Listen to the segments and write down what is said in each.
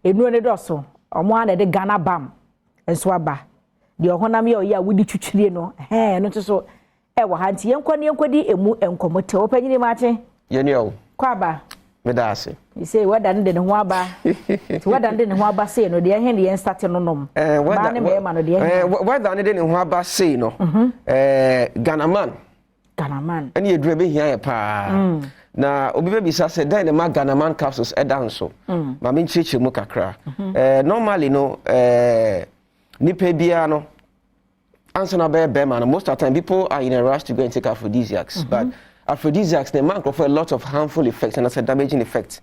enu ne doso omo ana de Ghana bam enso aba de ohonam ye oya wudi twitwire no no to so e wo ha nti yenkodi emu enkomote wo panyini mache yeni o kwaba meda ase you say wada nde ne ho aba wada nde ne ho aba say no de hen de start no nom wada ne me ma no de wada nde ne ho aba say no Ghana man ene edure be hia ye pa na obi be bisa say dan ne ma Ghana man capsules e dan so ma me nchichi mu kakra normally no nipa bia no answer na be man most of the time people are in a rush to go and take aphrodisiacs but aphrodisiacs they man for a lot of harmful effects and a damaging effect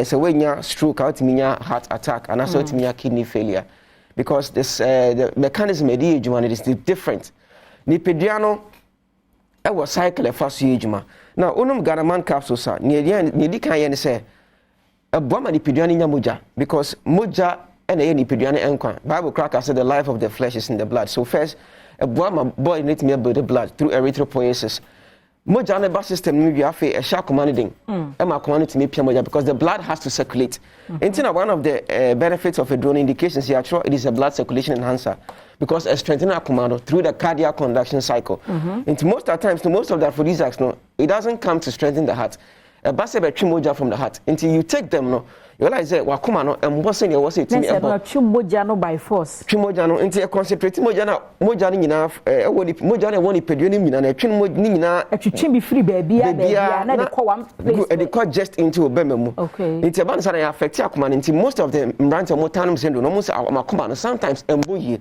so when you stroke out minya heart attack and also minya kidney failure because this the mechanism of the ejuma is different nipa no e was cycle fast ejuma now onum Ghana man capsules are ne di kan ye ne say aboama nipa nya moja because moja and any nipadwane enkwa Bible cracker said the life of the flesh is in the blood so first a boy need to build the blood through erythropoiesis moja na system ni bia fe a sha commanding e ma command to me pia moja because the blood has to circulate one of the benefits of a drone indications here it is a blood circulation enhancer because it strengthens our command through the cardiac conduction cycle into most of the times most of the aphrodisiacs no it doesn't come to strengthen the heart a basse moja from the heart until you take them no you realize that wakuma no embosse ne was it me ebo moja no by force moja no nti concentrate moja no nyina e woni moja no woni pedue ni nyina na twin moja ni nyina atwitwe bi free baabia na de call one place they call just into obema mu nti eba no say affect akuma nti most of them mbrant mo tanum sendo no mo say akuma no sometimes emboyi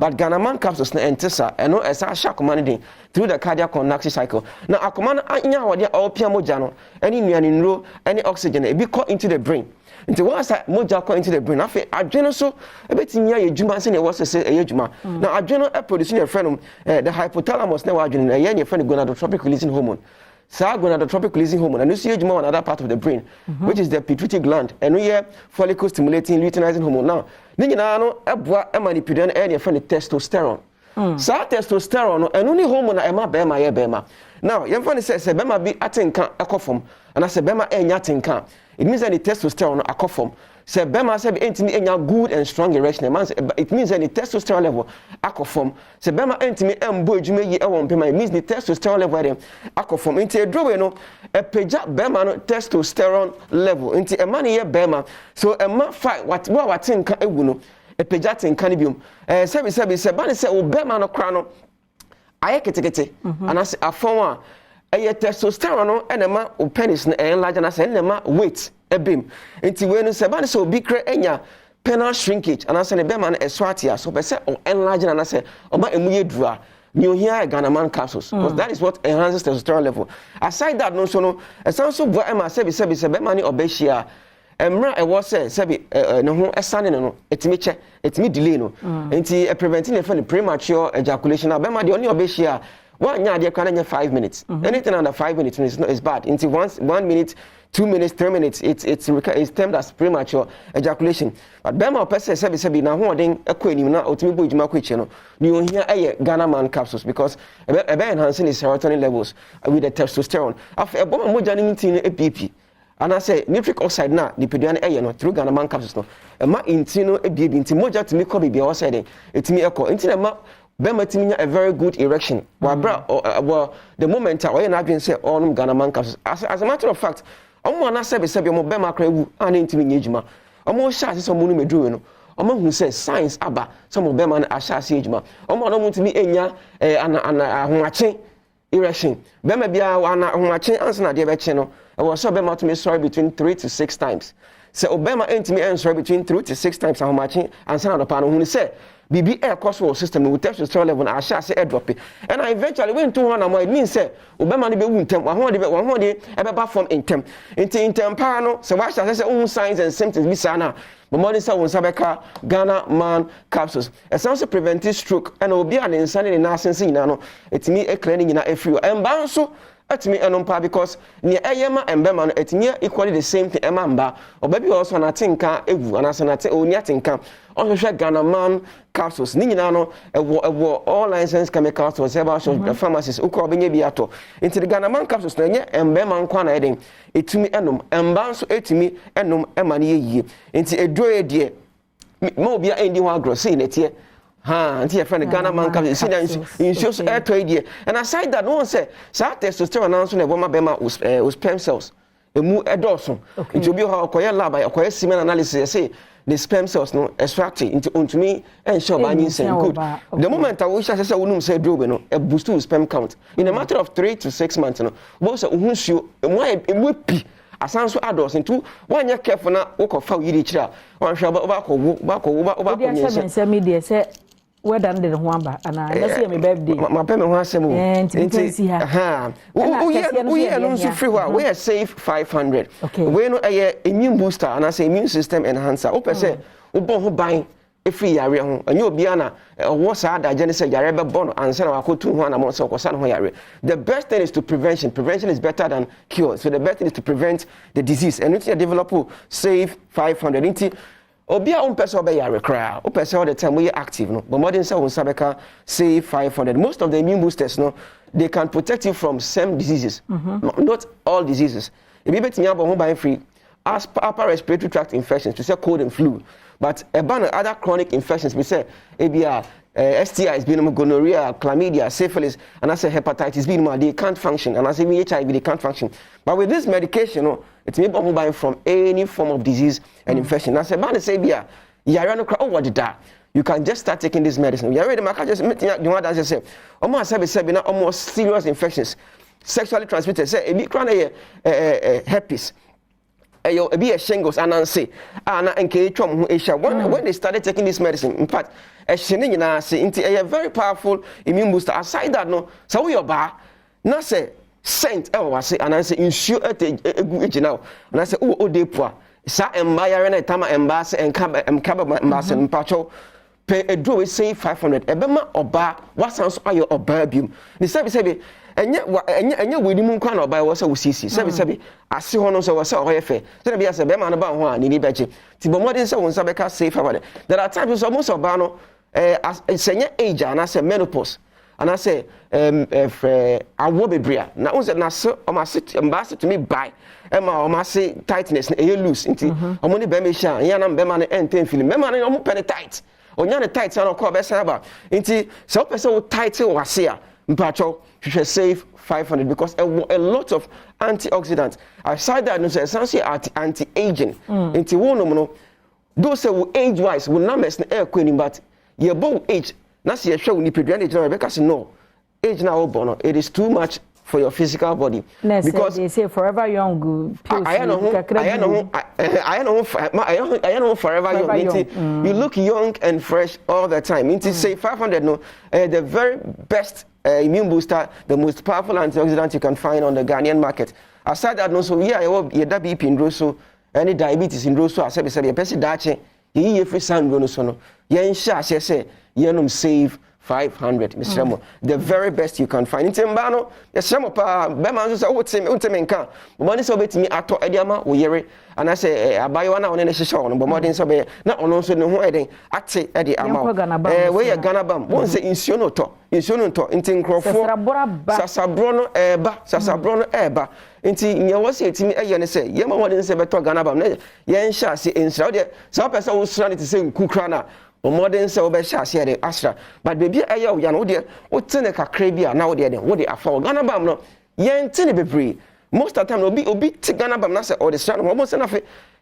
but Ghana man capsules na entesa eno esa sha akuma ne through the cardiac conduction cycle na akuma no anya wode opia moja no any nuane nro any oxygen e be call into the brain until once moja go into the brain afi adwene so ebetimi ya ejuma se ne wo se ejuma na adwene e produce your friend the hypothalamus na wa adwene na ye ne friend gonadotropic releasing hormone sa gonadotropic releasing hormone and you see ejuma on another part of the brain which is the pituitary gland and we here follicle stimulating luteinizing hormone now ni nyina no eboa e manipulate na ne friend testosterone sa testosterone no enu ni hormone na e ma be ma ye be ma now ye friend say be ma bi atenka ekofom and say be ma enya atenka it means that the testosterone akofom say bema say entimi enya good and strong erection man it means that the testosterone level akofom say bema entimi embo adwuma yi e won pema it means the testosterone level dem akofom enti edrowe no e peja bema no testosterone level enti e man ye bema so e ma fight what tenka ewu no e peja tenka ne biom say ban say o bema no kra no aye ketekete anase afon a eye testosterone no enema o penis na enlarge na say enema weight ebim enti we no se ba so obi kra enya penile shrinkage and say ne be man eswatia so be say o enlarge na say o ma emuye dura ni o here Ghana man capsules because that is what enhances testosterone level aside that no so no esanso bo ema say be man ni obehia emra e wo say be ne ho esane no etimi delay no enti preventing the premature ejaculation na be man de oni obehia one year they can 5 minutes. Anything under 5 minutes is bad. Into 1 minute, 2 minutes, 3 minutes, it's termed as premature ejaculation. But Bema person say na ho den ekweni na otimi bo ejuma kweche no. Ni o hia Ghana man capsules because ebe enhancing the serotonin levels with the testosterone. After ebo moja ni ntin EPP. And I say nitric oxide na the peduane no through Ghana man capsules no. E ma intino ebiebi nti moja timi ko bibia o say den. Etimi eko. Nti na ma Bema timinya a very good erection. Well, the moment I na adwin say on Ghana man capsules. As a matter of fact, omo na sebe mo bema kra wu an ntimi ejuma. Omo sha se mo no medru no. Omo hu say science aba some of bema na asha se ejuma. Omo no ntimi enya ahoache erection. Bema bia ana ahoache ansa na de be che no. E was so bema to me sorry between 3 to 6 times. Say obema ntimi answer between 3 to 6 times ahoache ansa na do pa no hu say BB air cost system with testosterone level I shall say drop it. And I eventually went to one it means say Obama be untem one day ebe form in tem pano so why shall I say own signs and symptoms be sana but money say won sabeka Ghana man capsules. It sounds preventive stroke and obi an insane in nursing no it me a cleaning in a free and bounce atumi enompa because ne eyema embema no etimi equally the same thing ema mba obabi also na tinka evu anase na oni atinka ohwehwe Ganaman capsules ni nyina no ewo all licensed chemicals or several pharmacies ukọ benye bi ato into the Ganaman capsules na nye embema nkwa na eden etumi enom emba nso etumi enom ema ne yie into eduro edie mo bia endi ho agro sei na tie anti your friend Ganaman capsules see in shows air to idea and aside that no one say sa testosterone anso na boma bema sperm cells emu edoso it will be how okoye lab okoye semen analysis say the sperm cells no extract into ontumi ensure banyin say good the moment I wish say wonum say drobe no e boost to sperm count in a matter of 3 to 6 months no bo say ohunsuo emu pi asanso adults into one year careful na wokofa yiri kira wan hwa ba ko nyese whether the Huamba and I see my birthday. My payment was same. We are also free. We are safe 500. Okay. We know a immune booster and I say immune system enhancer. Open say, Ubon who buying a free area and you'll be an what's our digestion yareba bon and send our two one among so the best thing is to prevention. Prevention is better than cure. So the best thing is to prevent the disease. And if you develop save 500. Obi a person be yare kra o person all the time we active no but modern say sabeka say 500 most of the immune boosters no they can protect you from some diseases not all diseases e be betimi abo ho ban free as upper respiratory tract infections to say cold and flu but other chronic infections we say ebia STIs being gonorrhea, chlamydia, syphilis, and I say hepatitis B, they can't function, and I say HIV, they can't function. But with this medication, it's maybe mobile from any form of disease and infection. I say, man, say, you can just start taking this medicine. You already just you want to say, almost serious infections, sexually transmitted. Say, herpes. Be a shingles and answer when they started taking this medicine. In fact, a very powerful immune booster. Aside that, no, so we are bar, not say saint, I say, and I say, insure now, and I say, oh, de poor, sa embaya and tama embassy and cab embassy and pacho. Pay a draw, say 500. Ebema or bar, what sounds are your barbium? The service and yet we didn't come by was so see. Sebi, I see one also was so fair. Then be as a beman about one in Ibechi. Tibomodin so on Sabeka safe about it. There are times almost of Bano as a senior age and I say menopause. And I say, I will be bria. Now, so I must sit ambassador to me by Emma, I must say tightness, a loose into Omoni Bemisha, Yanam Beman and 10 film. Beman and penny tight. On Yana tight, son of Corbessa. Into so person tight was here. Mpacho, you should save 500 because a lot of antioxidants. Aside that, no essentially anti-aging. Into one, those who age-wise will not mess the air queen, but you're both age. That's your show. You prevent it because no age now, bono. It is too much for your physical body. Because they say forever young. I know forever young. You look young and fresh all the time. Into say 500 no, the very best. Immune booster, the most powerful antioxidant you can find on the Ghanaian market. Aside that, no, so yeah, you have BP in Rosso, any diabetes in Rosso, I said, a person dache, you free sound bonus, no, yen sha, say, yenum save 500, Mr. Remo. The very best you can find. In Timbano, yes, some of Beman, I would say, Untemenka, money so bet me at Ediama, Uyere, and I say, I buy one on any show, but more than so be not on also no wedding, at say Eddie Amount. Where Ganabam, once the insunoto, in Tincroft, Sasabrono Eba, in your was it to me, and say, Yama wouldn't say better Ganabam, Yen shall see in Saudi, some person was trying to say Kukrana. Or modern so be shall see the Astra, but baby, ayo, yan, dear, what Teneca Crabia now, dear, what they are for Ganabam, no, yen tinny be free. Most of the time, will be Ganabam, Nasa, or the sun, almost enough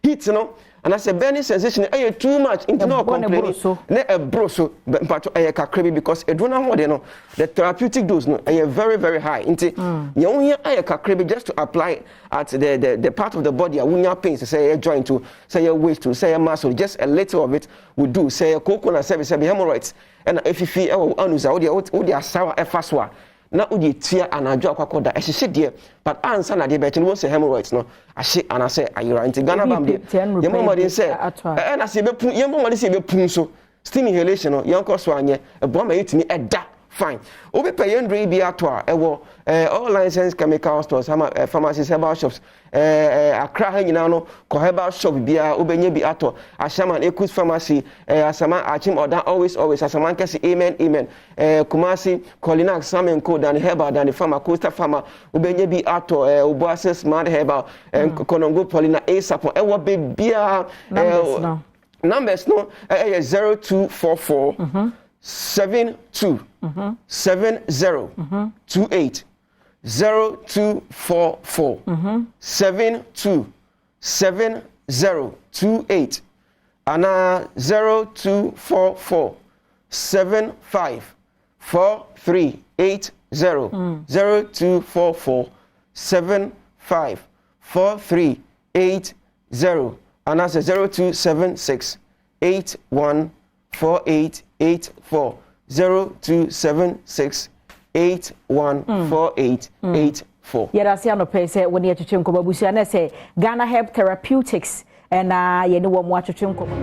heat, you know, and I said, Benny sensation, ayo, too much into no complaining, ne a broso, but a crabby because a drone, what you know, the therapeutic dose, no, a very, very high. Into you only a crabby just to apply at the part of the body, a winger pains, say a joint to, say a waist to, say a muscle, just a little of it would do, say a coconut service, hemorrhoids, and if you feel, oh, the sour effaswa. Na udi tia anadwo akwakoda ehye die but answer na de be chen wo say hemorrhoids no ahye and I say ayura nti Ghana bam de yemomode say na say be pun yemomode say be pun so steam inhalation no yanko so anye ebo ma yetimi eda fine obi pay yendre bi ato a ewo all licensed chemical stores pharmacies, herbal shops Accra ha nyina no ko herbal shop bia obenye bi ato Ashaman Ekus pharmacy Asama Achim Oda always Asaman kesi amen Kumasi Kolinax Samen Co dan herbal dan pharma Costa pharma obenye bi ato Obuase smart herbal Konongo Paulina Asapo ewo be bia numbers no 0244 72 70 28 0244 72 70 28 and 0244 75 4380 0244 75 4380 and that's 0276 814884 0276 814884. Yɛrasi anɔpɛ sɛ wɔn yɛ twetwe nkɔmɔ abusua na sɛ Ganaherbs Therapeutics ɛna yɛne wɔn mo atwetwe nkɔmɔ.